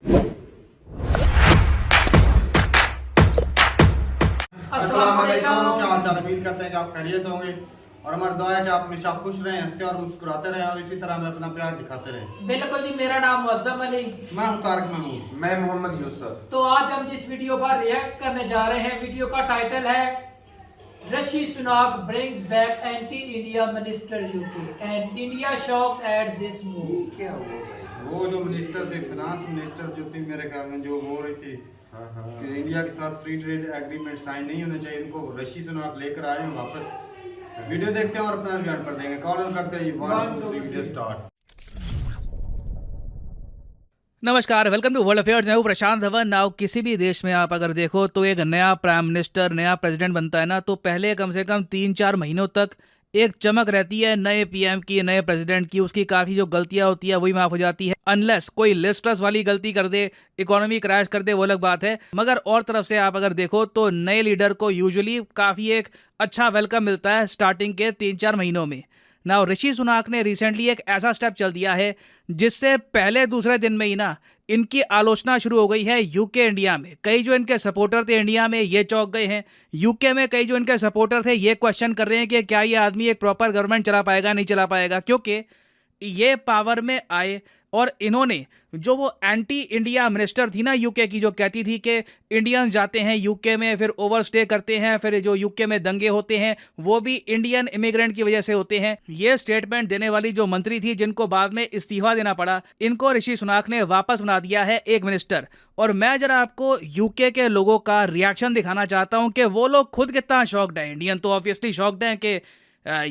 अस्सलाम वालेकुम, क्या हाल चाल? उम्मीद करते हैं कि आप खैरियत से होंगे और हमारी दुआ है कि आप हमेशा खुश रहें, हंसते और मुस्कुराते रहें और इसी तरह हमें अपना प्यार दिखाते रहें। बिल्कुल जी, मेरा नाम मुअज्जम अली, मैं हूं तारिक महमूद। मैं मोहम्मद यूसुफ। तो आज हम जिस वीडियो पर रिएक्ट करने जा रहे हैं, वीडियो का टाइटल है Rishi Sunak brings back anti India minister UK and India shocked at this move. क्या हुआ भाई? वो जो मिनिस्टर थे, फाइनेंस मिनिस्टर जो थी, मेरे ख्याल में जो बोल रही थी कि इंडिया के साथ फ्री ट्रेड एग्रीमेंट साइन नहीं होने चाहिए, इनको ऋषि सुनाक लेकर आए हैं वापस। वीडियो देखते हैं और अपना रिव्यू पर देंगे। कॉल करते हैं, 1 2 3 वीडियो स्टार्ट। नमस्कार, वेलकम टू वर्ल्ड अफेयर्स। मैं हूं प्रशांत धवन। नाउ किसी भी देश में आप अगर देखो तो एक नया प्राइम मिनिस्टर, नया प्रेसिडेंट बनता है ना, तो पहले कम से कम 3-4 महीनों तक एक चमक रहती है नए पीएम की, नए प्रेसिडेंट की। उसकी काफ़ी जो गलतियां होती है वही माफ़ हो जाती है, अनलेस कोई लिस्टर्स वाली गलती कर दे, इकोनॉमी क्रैश कर दे, वो अलग बात है। मगर और तरफ से आप अगर देखो तो नए लीडर को यूजुअली काफ़ी एक अच्छा वेलकम मिलता है स्टार्टिंग के 3-4 महीनों में। नाउ ऋषि सुनाक ने रिसेंटली एक ऐसा स्टेप चल दिया है जिससे पहले दूसरे दिन में ही ना इनकी आलोचना शुरू हो गई है यूके इंडिया में। कई जो इनके सपोर्टर थे इंडिया में ये चौंक गए हैं। यूके में कई जो इनके सपोर्टर थे ये क्वेश्चन कर रहे हैं कि क्या ये आदमी एक प्रॉपर गवर्नमेंट चला पाएगा, नहीं चला पाएगा, क्योंकि ये पावर में आए और इन्होंने जो वो एंटी इंडिया मिनिस्टर थी ना यूके की, जो कहती थी कि इंडियन जाते हैं यूके में फिर ओवरस्टे करते हैं, फिर जो यूके में दंगे होते हैं वो भी इंडियन इमिग्रेंट की वजह से होते हैं, ये स्टेटमेंट देने वाली जो मंत्री थी जिनको बाद में इस्तीफा देना पड़ा, इनको ऋषि सुनाक ने वापस बना दिया है एक मिनिस्टर। और मैं जरा आपको यूके के लोगों का रिएक्शन दिखाना चाहता हूं कि वो लोग खुद कितना शॉक्ड हैं। इंडियन तो ऑब्वियसली शॉक्ड हैं कि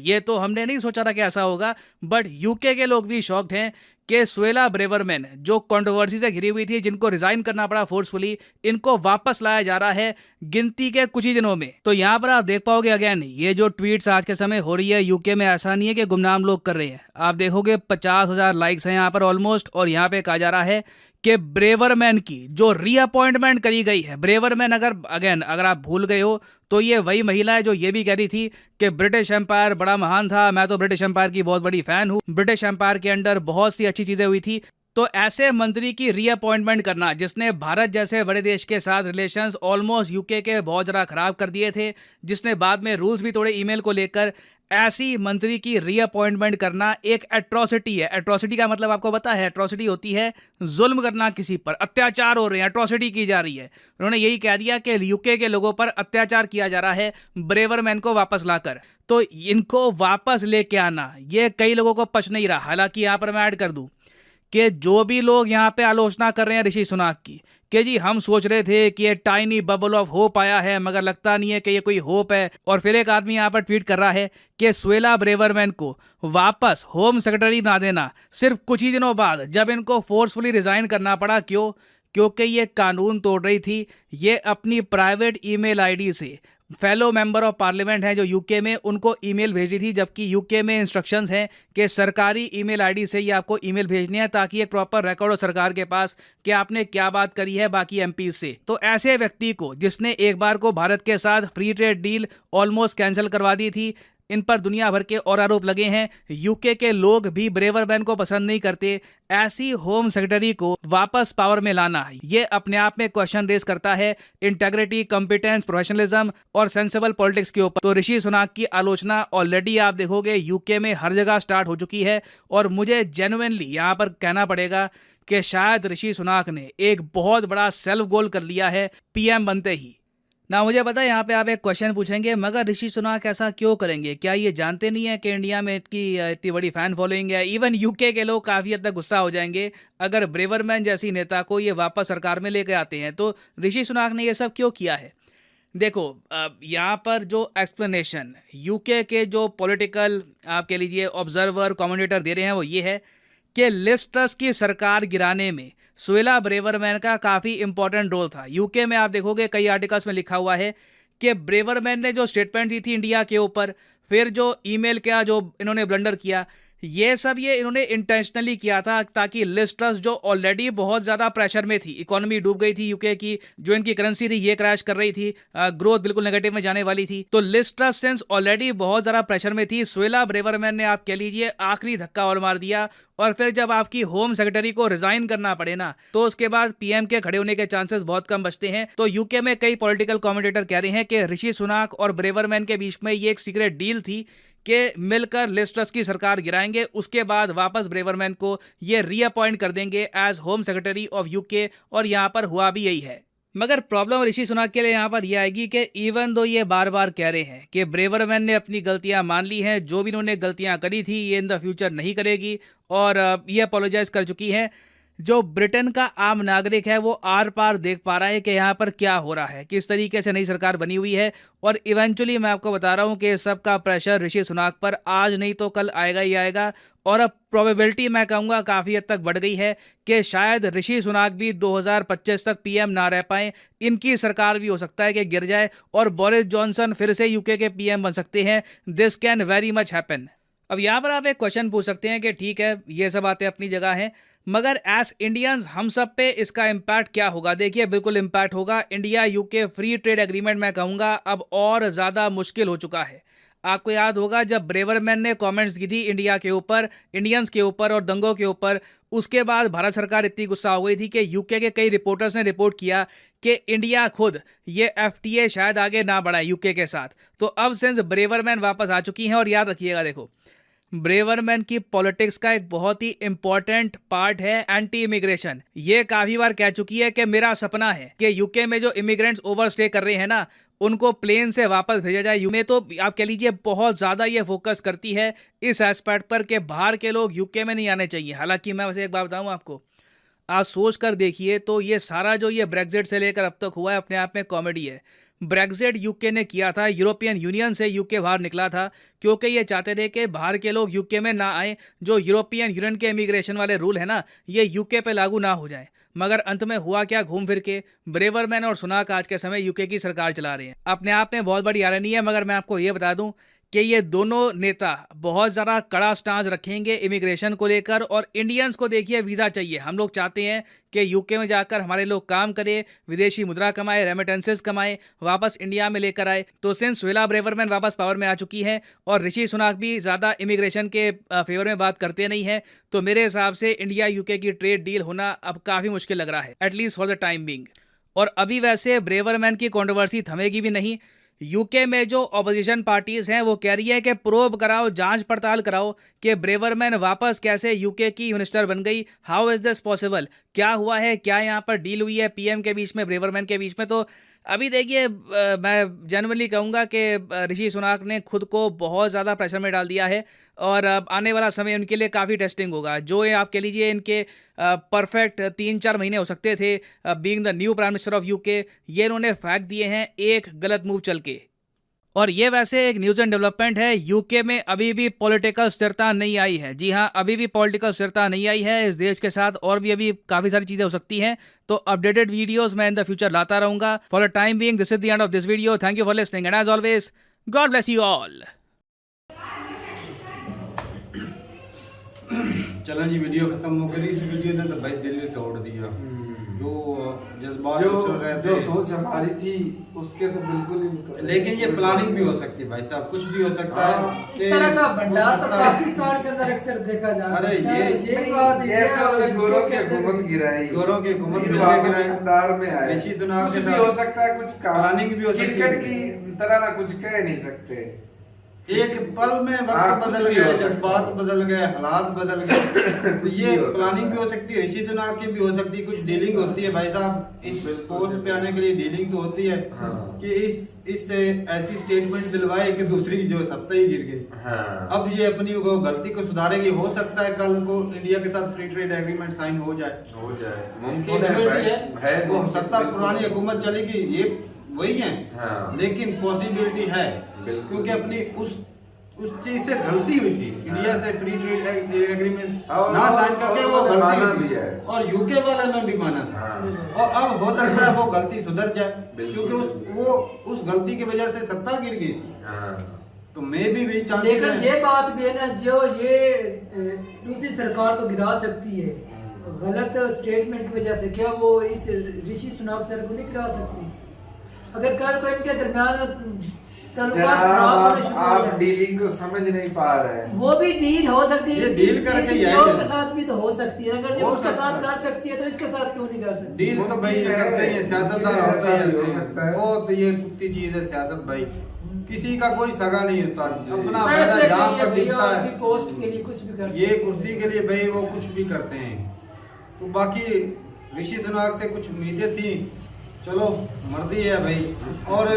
ये तो हमने नहीं सोचा था कि ऐसा होगा, बट यूके के लोग भी शॉक्ड हैं कि सुएला ब्रेवरमैन जो कंट्रोवर्सी से घिरी हुई थी, जिनको रिजाइन करना पड़ा फोर्सफुली, इनको वापस लाया जा रहा है गिनती के कुछ ही दिनों में। तो यहाँ पर आप देख पाओगे अगेन, ये जो ट्वीट्स आज के समय हो रही है यूके में, ऐसा नहीं है कि गुमनाम लोग कर रहे हैं। आप देखोगे 50,000 लाइक्स हैं यहाँ पर ऑलमोस्ट, और यहाँ पे कहा जा रहा है कि ब्रेवरमैन की जो रीअपॉइंटमेंट करी गई है, ब्रेवरमैन अगर आप भूल गए हो तो ये वही महिला है जो ये भी कह रही थी कि ब्रिटिश एम्पायर बड़ा महान था, मैं तो ब्रिटिश एम्पायर की बहुत बड़ी फैन हूँ, ब्रिटिश एम्पायर के अंडर बहुत सी अच्छी चीजें हुई थी। तो ऐसे मंत्री की रीअपॉइंटमेंट करना जिसने भारत जैसे बड़े देश के साथ रिलेशंस ऑलमोस्ट यूके के बहुत ज़्यादा खराब कर दिए थे, जिसने बाद में रूल्स भी तोड़े ईमेल को लेकर, ऐसी मंत्री की रीअपॉइंटमेंट करना एक एट्रोसिटी है। एट्रोसिटी का मतलब आपको पता है, एट्रोसिटी होती है जुल्म करना, किसी पर अत्याचार हो रहे हैं, एट्रोसिटी की जा रही है। उन्होंने यही कह दिया कि यूके के लोगों पर अत्याचार किया जा रहा है ब्रेवरमैन को वापस लाकर। तो इनको वापस लेके आना ये कई लोगों को पच नहीं रहा। हालांकि यहाँ पर मैं ऐड कर दूं कि जो भी लोग यहाँ पे आलोचना कर रहे हैं ऋषि सुनाक की कि जी हम सोच रहे थे कि ये टाइनी बबल ऑफ होप आया है, मगर लगता नहीं है कि ये कोई होप है। और फिर एक आदमी यहाँ पर ट्वीट कर रहा है कि सुएला ब्रेवरमैन को वापस होम सेक्रेटरी बना देना सिर्फ कुछ ही दिनों बाद जब इनको फोर्सफुली रिजाइन करना पड़ा। क्यों? क्योंकि ये कानून तोड़ रही थी। ये अपनी प्राइवेट ईमेल आईडी से फेलो मेंबर ऑफ पार्लियामेंट हैं जो यूके में, उनको ईमेल भेज रही थी, जबकि यूके में इंस्ट्रक्शंस हैं कि सरकारी ईमेल आईडी से ही आपको ईमेल भेजनी है ताकि एक प्रॉपर रिकॉर्ड हो सरकार के पास कि आपने क्या बात करी है बाकी एमपी से। तो ऐसे व्यक्ति को जिसने एक बार को भारत के साथ free trade deal almost cancel करवा दी थी, इन पर दुनिया भर के और आरोप लगे हैं। यूके के लोग भी ब्रेवरमैन को पसंद नहीं करते। ऐसी होम सेक्रेटरी को वापस पावर में लाना ये अपने आप में क्वेश्चन रेज करता है इंटेग्रिटी, कॉम्पिटेंस, प्रोफेशनलिज्म और सेंसिबल पॉलिटिक्स के ऊपर। तो ऋषि सुनाक की आलोचना ऑलरेडी आप देखोगे यूके में हर जगह स्टार्ट हो चुकी है, और मुझे जेन्युइनली यहाँ पर कहना पड़ेगा कि शायद ऋषि सुनाक ने एक बहुत बड़ा सेल्फ गोल कर लिया है पीएम बनते ही। ना मुझे पता है यहाँ पे आप एक क्वेश्चन पूछेंगे, मगर ऋषि सुनाक ऐसा क्यों करेंगे? क्या ये जानते नहीं है कि इंडिया में इतनी बड़ी फैन फॉलोइंग है? इवन यूके के लोग काफ़ी हद तक गुस्सा हो जाएंगे अगर ब्रेवरमैन जैसी नेता को ये वापस सरकार में लेके आते हैं। तो ऋषि सुनाक ने ये सब क्यों किया है? देखो, यहाँ पर जो एक्सप्लेनेशन यूके के जो पॉलिटिकल आप कह लीजिए ऑब्जर्वर, कमेंटेटर दे रहे हैं वो ये है कि लिज ट्रस की सरकार गिराने में सुएला ब्रेवरमैन का काफ़ी इंपॉर्टेंट रोल था। यूके में आप देखोगे कई आर्टिकल्स में लिखा हुआ है कि ब्रेवरमैन ने जो स्टेटमेंट दी थी इंडिया के ऊपर, फिर जो ईमेल किया, जो इन्होंने ब्लंडर किया, ये सब ये इन्होंने इंटेंशनली किया था ताकि लिज ट्रस जो ऑलरेडी बहुत ज़्यादा प्रेशर में थी, इकोनॉमी डूब गई थी यूके की, जो इनकी करेंसी थी ये क्रैश कर रही थी, ग्रोथ बिल्कुल नेगेटिव में जाने वाली थी, तो लिज ट्रस सिंस ऑलरेडी बहुत ज़्यादा प्रेशर में थी, सुएला ब्रेवरमैन ने आप कह लीजिए आखिरी धक्का और मार दिया। और फिर जब आपकी होम सेक्रेटरी को रिजाइन करना पड़े ना, तो उसके बाद पीएम के खड़े होने के चांसेस बहुत कम बचते हैं। तो यूके में कई पॉलिटिकल कमेंटेटर कह रहे हैं कि ऋषि सुनाक और ब्रेवरमैन के बीच में ये एक सीक्रेट डील थी कि मिलकर लिज ट्रस की सरकार गिराएंगे, उसके बाद वापस ब्रेवरमैन को ये रीअपॉइंट कर देंगे age home secretary of UK, और यहाँ पर हुआ भी यही है। मगर प्रॉब्लम ऋषि सुनाक के लिए यहाँ पर यह आएगी कि इवन दो ये बार बार कह रहे हैं कि ब्रेवरमैन ने अपनी गलतियां मान ली हैं, जो भी इन्होंने गलतियां करी थी ये इन द फ्यूचर नहीं करेगी, और ये अपोलोजाइज कर चुकी है। जो ब्रिटेन का आम नागरिक है वो आर पार देख पा रहा है कि यहाँ पर क्या हो रहा है, किस तरीके से नई सरकार बनी हुई है, और इवेंचुअली मैं आपको बता रहा हूँ कि सबका प्रेशर ऋषि सुनाक पर आज नहीं तो कल आएगा ही आएगा। और अब प्रोबेबिलिटी मैं कहूँगा काफ़ी हद तक बढ़ गई है कि शायद ऋषि सुनाक भी 2025 तक पीएम ना रह पाएं, इनकी सरकार भी हो सकता है कि गिर जाए और बोरिस जॉनसन फिर से यूके के पीएम बन सकते हैं। This can very much happen. अब यहाँ पर आप एक क्वेश्चन पूछ सकते हैं कि ठीक है ये सब बातें अपनी जगह हैं, मगर एज इंडियंस हम सब पे इसका इम्पैक्ट क्या होगा? देखिए बिल्कुल इम्पैक्ट होगा। India UK free trade agreement मैं कहूँगा अब और ज़्यादा मुश्किल हो चुका है। आपको याद होगा जब ब्रेवरमैन ने कमेंट्स की थी इंडिया के ऊपर, इंडियंस के ऊपर और दंगों के ऊपर, उसके बाद भारत सरकार इतनी गुस्सा हो गई थी कि यूके के कई रिपोर्टर्स ने रिपोर्ट किया कि इंडिया खुद ये FTA शायद आगे ना बढ़ाए यूके के साथ। तो अब सिंस ब्रेवरमैन वापस आ चुकी हैं, और याद रखिएगा देखो ब्रेवरमैन की पॉलिटिक्स का एक बहुत ही इंपॉर्टेंट पार्ट है एंटी इमिग्रेशन। ये काफी बार कह चुकी है कि मेरा सपना है कि यूके में जो इमिग्रेंट्स ओवरस्टे कर रहे हैं ना उनको प्लेन से वापस भेजा जाए। यूके तो आप कह लीजिए बहुत ज़्यादा ये फोकस करती है इस एस्पेक्ट पर कि बाहर के लोग यूके में नहीं आने चाहिए। हालांकि मैं वैसे एक बात बताऊँ आपको, आप सोच कर देखिए तो ये सारा जो ये ब्रेक्जिट से लेकर अब तक हुआ है अपने आप में कॉमेडी है। ब्रेक्जिट यूके ने किया था, यूरोपियन यूनियन से यूके बाहर निकला था क्योंकि ये चाहते थे कि बाहर के लोग यूके में ना आए, जो यूरोपियन यूनियन के इमिग्रेशन वाले रूल है ना ये यूके पे लागू ना हो जाए। मगर अंत में हुआ क्या, घूम फिर के ब्रेवरमैन और सुनाक आज के समय यूके की सरकार चला रहे हैं। अपने आप में बहुत बड़ी आयरनी है, मगर मैं आपको ये बता दूं कि ये दोनों नेता बहुत ज़्यादा कड़ा स्टांस रखेंगे इमिग्रेशन को लेकर। और इंडियंस को देखिए वीज़ा चाहिए, हम लोग चाहते हैं कि यूके में जाकर हमारे लोग काम करें, विदेशी मुद्रा कमाए, रेमिटेंसेस कमाए, वापस इंडिया में लेकर आए। तो सिंस सुएला ब्रेवरमैन वापस पावर में आ चुकी है और ऋषि सुनाक भी ज़्यादा इमिग्रेशन के फेवर में बात करते नहीं हैं, तो मेरे हिसाब से इंडिया यूके की ट्रेड डील होना अब काफ़ी मुश्किल लग रहा है, at least for the time being. और अभी वैसे ब्रेवरमैन की कंट्रोवर्सी थमेगी भी नहीं। यूके में जो ऑपोजिशन पार्टीज हैं वो कह रही है कि प्रोब कराओ, जांच पड़ताल कराओ कि ब्रेवरमैन वापस कैसे यूके की मिनिस्टर बन गई, हाउ इज दिस पॉसिबल, क्या हुआ है, क्या यहाँ पर डील हुई है पीएम के बीच में, ब्रेवरमैन के बीच में। तो अभी देखिए मैं जनरली कहूँगा कि ऋषि सुनाक ने खुद को बहुत ज़्यादा प्रेशर में डाल दिया है और अब आने वाला समय उनके लिए काफ़ी टेस्टिंग होगा। जो ये आप कह लीजिए इनके परफेक्ट 3-4 महीने हो सकते थे being the new prime minister of UK, ये इन्होंने फेंक दिए हैं एक गलत मूव चल के। और ये वैसे एक न्यूज़ एंड डेवलपमेंट है, यूके में अभी भी पॉलिटिकल स्थिरता नहीं आई है। जी हाँ, अभी भी पॉलिटिकल स्थिरता नहीं आई है इस देश के साथ, और भी अभी काफ़ी सारी चीज़ें हो सकती हैं। तो अपडेटेड वीडियोस मैं इन द फ्यूचर लाता रहूँगा। For the time being this is the end of this video. Thank you for listening and as always God bless you all. चलो जी, वीडियो खत्म हो गई। इस वीडियो ने तो भाई दिल ही तोड़ दिया। जो जज्बात चल रहे थे, जो सोच हमारी थी उसके तो बिल्कुल ही नहीं। लेकिन ये प्लानिंग भी हो सकती है भाई साहब, कुछ भी हो सकता है। इस तरह का भंडार तो पाकिस्तान के अंदर अक्सर देखा जाता है। अरे ये बात ये गोरों की हुकूमत गिराई, गोरों की हुकूमत भंडार में आए। ऋषि सुनाक कुछ भी हो सकता है, कुछ प्लानिंग भी हो सकती है। क्रिकेट की तरह ना कुछ कह नहीं सकते। एक पल में वक्त बदल गया, जज्बात बदल गए, हालात बदल गए। ये प्लानिंग भी हो सकती है, ऋषि सुनाक की भी हो सकती है, कुछ डीलिंग होती है भाई साहब। इस पोस्ट पे आने के लिए डीलिंग तो होती है कि इससे ऐसी स्टेटमेंट दिलवाए कि दूसरी जो सत्ता ही गिर गई। अब ये अपनी गलती को सुधारेगी। हो सकता है कल को इंडिया के साथ फ्री ट्रेड एग्रीमेंट साइन हो जाए, मुमकिन है। वो सत्ता पुरानी हुकूमत चलेगी, ये वही है, लेकिन पॉसिबिलिटी है क्योंकि अपनी उस चीज से गलती हुई थी। इंडिया से फ्री ट्रेड एग्रीमेंट ना साइन करके वो गलती भी है, और यूके वाले ने भी माना था। और अब हो सकता है वो गलती सुधर जाए क्योंकि वो उस गलती की वजह से सत्ता गिर गई। तो मैं भी चांसेस लेकिन हैं। ये बात भी है ना, जो ये दूसरी सरकार को गिरा सकती है गलत स्टेटमेंट की वजह से, क्या वो इस ऋषि सुनाक सर को नहीं गिरा सकती? अगर कल को इनके दरमियान जनाब आप डीलिंग को समझ नहीं पा रहे हैं। वो भी डील हो सकती है, ये डील करके ही किसी आए और थे। के साथ भी तो हो सकती है। अगर ये हो उसके सकता साथ है। कर सकती है तो इसके साथ क्यों नहीं कर सकती? डील तो भाई ये मुमकिन है, करते ही हैं, सियासतदान मुमकिन होते है, ऐसा भी हो हैं सकता है। बहुत ये कुत्ती चीज है सियासत भाई, किसी का कोई सगा नहीं होता, अपना पैसे फायदा के जहाँ लिए पर भैया, दिखता उनकी है पोस्ट के लिए कुछ भी कर सकते ये हैं। कुर्सी के लिए भाई वो कुछ भी करते हैं। तो बाकी ऋषि सुनाक से कुछ उम्मीदें थी, चलो मर्दी है भाई, और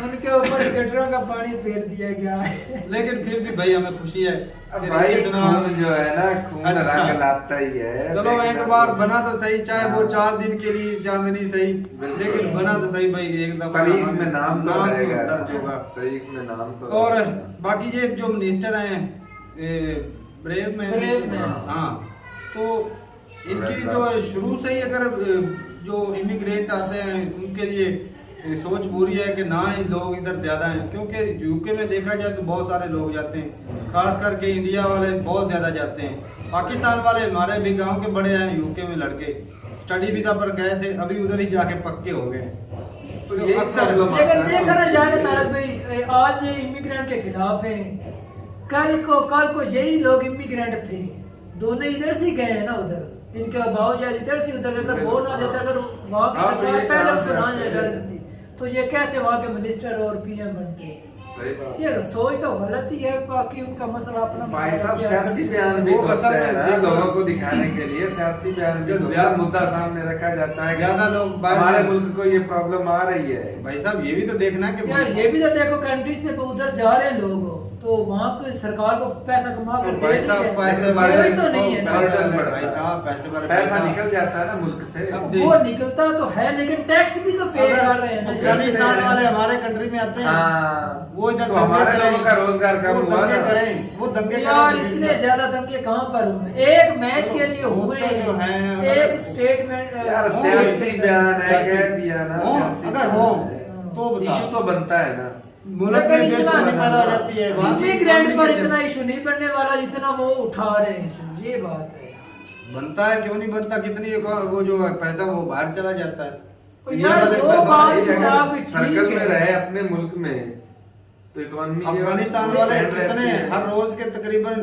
उनके ऊपर गटरों का पानी फेर दिया गया है। लेकिन फिर भी भाई हमें खुशी है अब कि भाई ऋषि सुनाक- खून जो है ना, खून अच्छा। रंग लाता ही है। चलो एक देखना बार तो- बना तो सही, चाहे वो हाँ। 4 दिन के लिए चांदनी सही, बिल्कुल। लेकिन बना तो सही भाई, एक दफा तारीख में नाम तो रहेगा, दर्ज होगा। तारीख में नाम तो और रहेगा। बाकी ये जो मिनिस्टर हैं ब्रेव ब्रेव मैन। हाँ, तो इनकी जो शुरू से ही अगर जो इमिग्रेंट आते हैं उनके लिए सोच बुरी है कि ना ही लोग इधर ज्यादा हैं, क्योंकि यूके में देखा जाए तो बहुत सारे लोग जाते हैं, खास करके इंडिया वाले बहुत ज्यादा जाते हैं। पाकिस्तान वाले हमारे भी गांव के बड़े हैं यूके में लड़के, स्टडी वीजा पर गए थे, अभी उधर ही जाके पक्के हो गए। तो तो यही अक्सर प्रॉब्लम लेकिन आता है देखा ना ना जाए कि- तारक भाई, आज ये इमिग्रेंट के खिलाफ है, कल को यही लोग इमिग्रेंट थे, दोनों इधर से गए हैं ना उधर, इनके बावजूद इधर से उधर, अगर वो ना देता, अगर वहाँ की हाँ, तो सरकार ये पहले कहाँ से से ना आते हैं? जाती तो ये कैसे वहाँ के मिनिस्टर और पीएम बनते? सही बात ये सोच तो गलत ही है, बाकी उनका मसला अपना भाई मसला साहब क्या सियासी है। बयान भी वो तो असल होते में हैं ना, देखो- लोगों को दिखाने के लिए सियासी बयान भी जब तो होता ज्यादा- है, मुद्दा सामने रखा जाता है कि ज्यादा लोग बाहर हमारे से- मुल्क को ये प्रॉब्लम आ रही है। भाई साहब ये भी तो देखना है कि यार ये भी तो देखो, कंट्री से उधर जा रहे हैं लोग, तो वहाँ की सरकार को पैसा कमा कर दे भाई रही साहब है। पैसे वाले- कोई तो नहीं है ना। बर्डन भाई बढ़ता है। साहब पैसे वाले पैसा निकल जाता है ना मुल्क से। अब वो निकलता तो है, लेकिन टैक्स भी तो पे कर रहे हैं ना। अफगानिस्तान वाले हमारे कंट्री में आते हैं, हाँ, वो इधर तो दंगे हमारे करें, लोगों का रोजगार कम वो हुआ दंगे ना। करें, वो दंगे यार करें तो इतने फिर- ज्यादा दंगे कहाँ पर हुए? एक मैच के लिए वो हुए, तो जो है ना, एक स्टेटमेंट यार सियासी बयान है, कह दिया ना हो, सियासी अगर बयान हो है। तो बता। इशू तो बनता है ना। मुल्क में बेचैनी पैदा हो जाती है, वहाँ की इमिग्रेंट पर इकोनॉमी इतना इशू नहीं बनने वाला जितना वो उठा रहे हैं इशू, ये बात है। बनता है, क्यों नहीं बनता, कितनी वो जो है पैसा वो बाहर चला जाता है। और इंडिया यार वाले वो पैसा- बात भाई किताब अगर ठीक सर्कल में है। रहे अपने मुल्क में तो इकोनॉमी अफगानिस्तान वाले कितने हर रोज के तकरीबन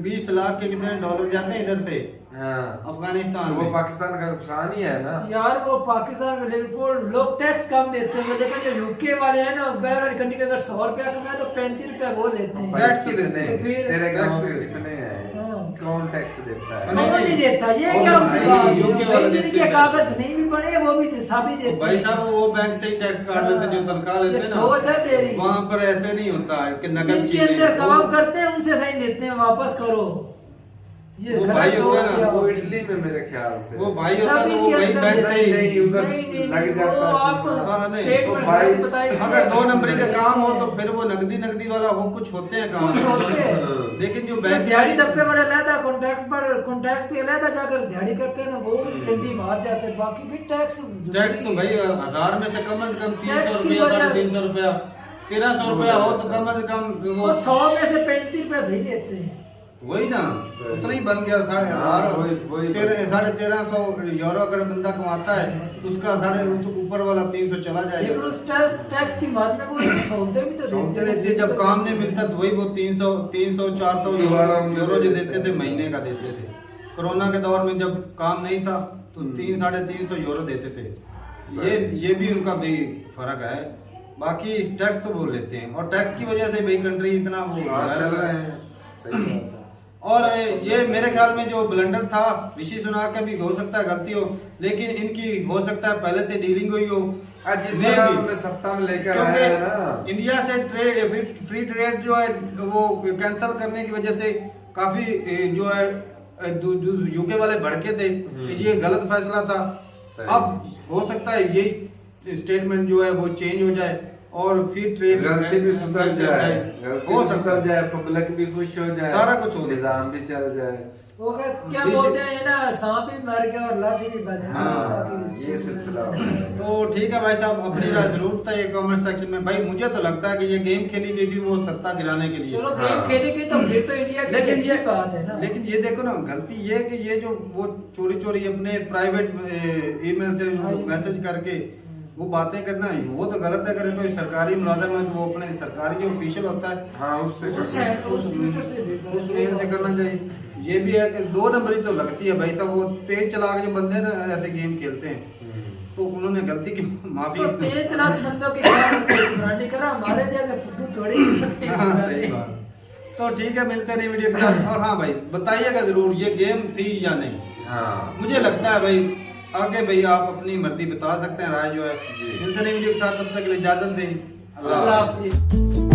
20 लाख के कितने डॉलर जाते हैं इधर से हाँ, अफगानिस्तान वो में। पाकिस्तान का नुकसान ही है ना। यार वो पाकिस्तान का लेकिन लोग टैक्स कम देते हैं, लेकिन जो यूके वाले हैं ना, बैर वाली कंट्री के अगर 100 रुपया कमाए तो 35 रुपया वो लेते हैं। टैक्स तो देते हैं। फिर- तेरे टैक्स गांव तो के देते हैं। कितने हैं? हाँ। कौन टैक्स देता है? नहीं, कौन नहीं देता? ये कौन क्या नहीं, बात है? यूके भाई वाले देते जिनके हैं। कागज नहीं भी बने वो भी सभी देते भाई हैं। साहब वो बैंक से ही टैक्स काट लेते हैं, जो तनख्वाह लेते हैं ये सोच है तेरी। ना, वहाँ पर ऐसे नहीं होता है कि नकद जिनके चीजें अंदर काम करते हैं उनसे सही लेते हैं, वापस करो। ये वो गलत भाई होता है सोच ना, है। वो इटली में मेरे ख्याल से वो भाई होता है सभी तो वो के वही अंदर बैंक से ही नहीं, उधर लग जाता वो है आपको चुना। हाँ, नहीं, स्टेटमेंट तो भाई, बताइए। अगर 2 नंबरी का काम हो तो फिर वो नकदी वाला हो, कुछ होते हैं काम कुछ होते हैं। लेकिन जो तो बैंक दिहाड़ी दब्बे पर अलहदा कॉन्ट्रैक्ट के अलहदा जाकर दिहाड़ी करते हैं ना, वो डंडी मार जाते हैं। बाकी भी टैक्स तो भाई 1000 में से कम 300 टैक्स की रुपया, वजह- 350 रुपया, 1300 रुपया हो तो कम से कम वो वो 100 में से 35 रुपए भी लेते हैं। वही ना, सही। उतना ही बन गया, हाँ, वही 1350 यूरो अगर बंदा कमाता है तो उसका ऊपर वाला 300 चला लेकिन जाएगा। उस टैक्स की मद में वो सौदे भी तो सौदे देते देते जब काम नहीं मिलता तो वही वो 300 400 यूरो जो देते थे, महीने का देते थे। कोरोना के दौर में जब काम नहीं था तो 300-350 यूरो देते थे। ये भी उनका भी फर्क है। बाकी टैक्स तो बोल लेते हैं, और टैक्स की वजह से भाई कंट्री इतना वो चल रहे हैं। सही बात है। और ये मेरे ख्याल में जो ब्लंडर था ऋषि सुनाक का भी हो सकता है गलती हो, लेकिन इनकी हो सकता है पहले से डीलिंग हुई हो। आज जिस Maybe। तरह उन्हें सत्ता में लेकर आए हैं ना, क्योंकि इंडिया से फ्री ट्रेड जो है वो कैंसिल करने की वजह से काफी जो है यूके वाले भड़के थे कि ये गलत फैसला था। सही। अब हो सकता है ये स्टेटमेंट जो है वो चेंज हो जाए और फिर ट्रेड गलती भी सुधर जाए, गलती हो भी सकता सुधर है। जाए, पब्लिक भी खुश हो जाए, सारा कुछ हो निजाम भी चल जाए। वो क्या बोलते हैं ना, सांप भी मर गया और लाठी भी बच गई। ये सिलसिला तो ठीक है भाई साहब, अपनी राय जरूर था ये कमेंट सेक्शन में। भाई मुझे तो लगता है कि ये गेम खेली गई थी वो सत्ता गिराने के लिए। चलो गेम खेली गई तो फिर तो इंडिया की लेकिन अच्छी ये बात है ना। लेकिन ये देखो ना, गलती ये है कि ये जो वो चोरी अपने प्राइवेट ईमेल से मैसेज करके वो बातें करना, वो तो गलत है। करे तो सरकारी मुलाजम है तो वो अपने सरकारी जो ऑफिशियल होता है हाँ उससे उस मेल से करना चाहिए। ये भी है कि 2 नंबरी तो लगती है भाई साहब। वो तेज चलाक जो बंदे ना ऐसे गेम खेलते हैं तो उन्होंने गलती की माफी। तो तेज चलाक बंदों की ब्रांडी करा, हमारे जैसे फुद्दू थोड़ी। हाँ सही बात। तो ठीक है, मिलते हैं वीडियो के साथ। और हाँ भाई बताइएगा जरूर ये गेम थी या नहीं। हाँ मुझे लगता है भाई आगे भाई आप अपनी मर्जी बता सकते हैं, राय जो है। जी। मिलते हैं वीडियो के साथ, तब तक के लिए इजाजत दें। अल्लाह हाफिज़।